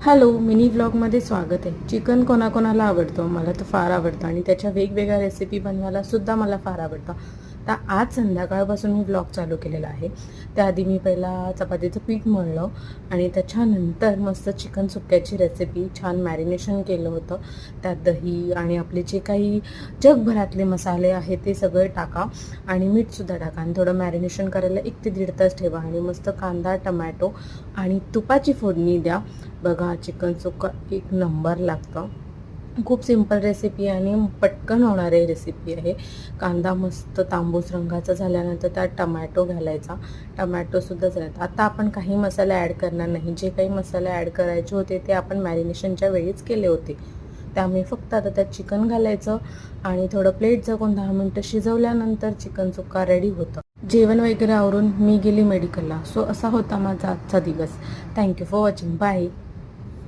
Hello, mini व्लॉगमध्ये स्वागत आहे. Chicken कोणाकोणाला आवडतं, मला तर फार आवडतं आणि त्याच्या वेगवेगळ्या रेसिपी बनवायला सुद्धा मला फार आवडतं. तर आज संध्याकाळपासून मी व्लॉग चालू केलेला आहे. त्याआधी मी पहिला चपातीचं पीठ मळलं आणि त्याच्यानंतर मस्त चिकन सुक्याची रेसिपी छान मॅरिनेशन केलं होतं. त्यात दही आणि आपले जे काही जगभरातले मसाले आहेत ते सगळे टाका आणि मीठसुद्धा टाका आणि थोडं मॅरिनेशन करायला 1 ते 1.5 तास ठेवा आणि मस्त कांदा, टमॅटो आणि तुपाची फोडणी द्या. बघा, चिकन सुक्का एक नंबर लागतं. खूप सिंपल रेसिपी आणि पटकन होणारी रेसिपी आहे. कांदा मस्त तांबूस रंगाचा झाल्यानंतर त्यात टमॅटो घालायचा. टमॅटोसुद्धा झाला. आता आपण काही मसाले ॲड करणार नाही. जे काही मसाले ॲड करायचे होते ते आपण मॅरिनेशनच्या वेळीच केले होते. त्यामुळे फक्त आता त्यात चिकन घालायचं आणि थोडं प्लेट झाकून 10 मिनटं शिजवल्यानंतर चिकन सुक्का रेडी होतं. जेवण वगैरे आवरून मी गेली मेडिकलला. सो असा होता माझा आजचा दिवस. Thank you for watching. बाय.